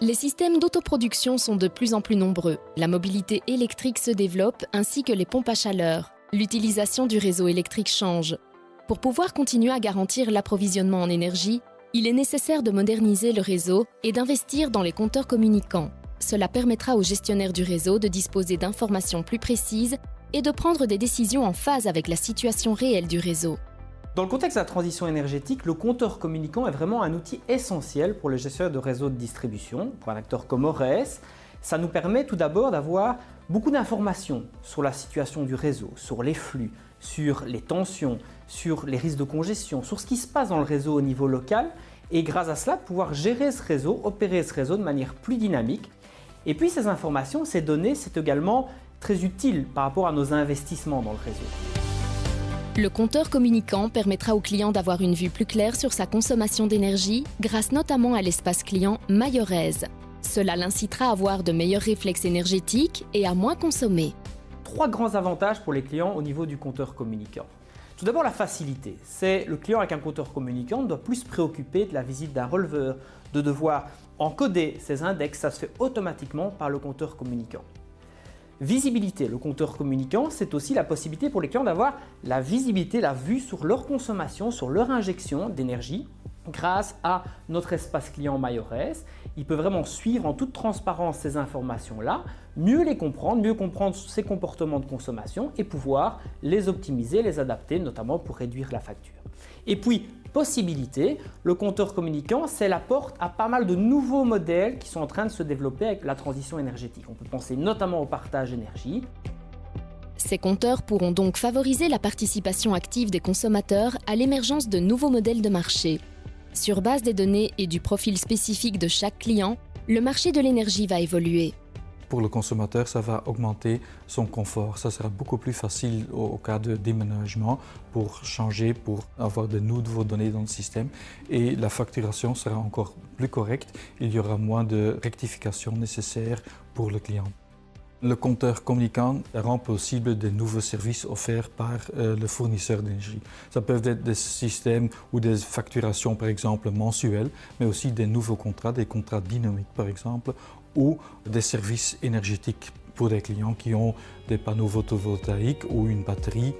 Les systèmes d'autoproduction sont de plus en plus nombreux. La mobilité électrique se développe ainsi que les pompes à chaleur. L'utilisation du réseau électrique change. Pour pouvoir continuer à garantir l'approvisionnement en énergie, il est nécessaire de moderniser le réseau et d'investir dans les compteurs communicants. Cela permettra aux gestionnaires du réseau de disposer d'informations plus précises et de prendre des décisions en phase avec la situation réelle du réseau. Dans le contexte de la transition énergétique, le compteur communicant est vraiment un outil essentiel pour les gestionnaires de réseaux de distribution, pour un acteur comme ORES. Ça nous permet tout d'abord d'avoir beaucoup d'informations sur la situation du réseau, sur les flux, sur les tensions, sur les risques de congestion, sur ce qui se passe dans le réseau au niveau local et grâce à cela, pouvoir gérer ce réseau, opérer ce réseau de manière plus dynamique. Et puis ces informations, ces données, c'est également très utile par rapport à nos investissements dans le réseau. Le compteur communicant permettra au client d'avoir une vue plus claire sur sa consommation d'énergie grâce notamment à l'espace client MyORES. Cela l'incitera à avoir de meilleurs réflexes énergétiques et à moins consommer. 3 grands avantages pour les clients au niveau du compteur communicant. Tout d'abord, la facilité. C'est le client avec un compteur communicant ne doit plus se préoccuper de la visite d'un releveur, de devoir encoder ses index, ça se fait automatiquement par le compteur communicant. Visibilité, le compteur communicant, c'est aussi la possibilité pour les clients d'avoir la visibilité, la vue sur leur consommation, sur leur injection d'énergie grâce à notre espace client MyORES. Il peut vraiment suivre en toute transparence ces informations-là, mieux les comprendre, mieux comprendre ses comportements de consommation et pouvoir les optimiser, les adapter, notamment pour réduire la facture. Et puis, possibilité, le compteur communicant, c'est la porte à pas mal de nouveaux modèles qui sont en train de se développer avec la transition énergétique. On peut penser notamment au partage énergie. Ces compteurs pourront donc favoriser la participation active des consommateurs à l'émergence de nouveaux modèles de marché. Sur base des données et du profil spécifique de chaque client, le marché de l'énergie va évoluer. Pour le consommateur, ça va augmenter son confort. Ça sera beaucoup plus facile au cas de déménagement pour changer, pour avoir de nouveaux données dans le système. Et la facturation sera encore plus correcte. Il y aura moins de rectifications nécessaires pour le client. Le compteur communicant rend possible de nouveaux services offerts par le fournisseur d'énergie. Ça peut être des systèmes ou des facturations par exemple mensuelles, mais aussi des nouveaux contrats, des contrats dynamiques par exemple, ou des services énergétiques pour des clients qui ont des panneaux photovoltaïques ou une batterie.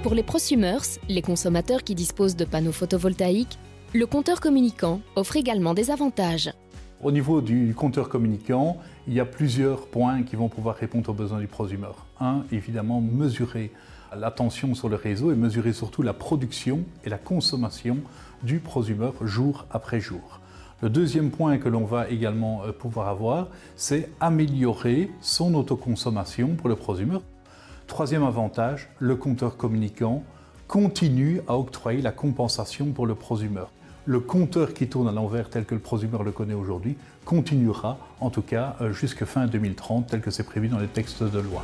Pour les prosumers, les consommateurs qui disposent de panneaux photovoltaïques, le compteur communicant offre également des avantages. Au niveau du compteur communicant, il y a plusieurs points qui vont pouvoir répondre aux besoins du prosumer. Un, évidemment, mesurer la tension sur le réseau et mesurer surtout la production et la consommation du prosumer jour après jour. Le deuxième point que l'on va également pouvoir avoir, c'est améliorer son autoconsommation pour le prosumer. Troisième avantage, le compteur communicant continue à octroyer la compensation pour le prosumer. Le compteur qui tourne à l'envers tel que le prosumer le connaît aujourd'hui continuera en tout cas jusqu'à fin 2030 tel que c'est prévu dans les textes de loi.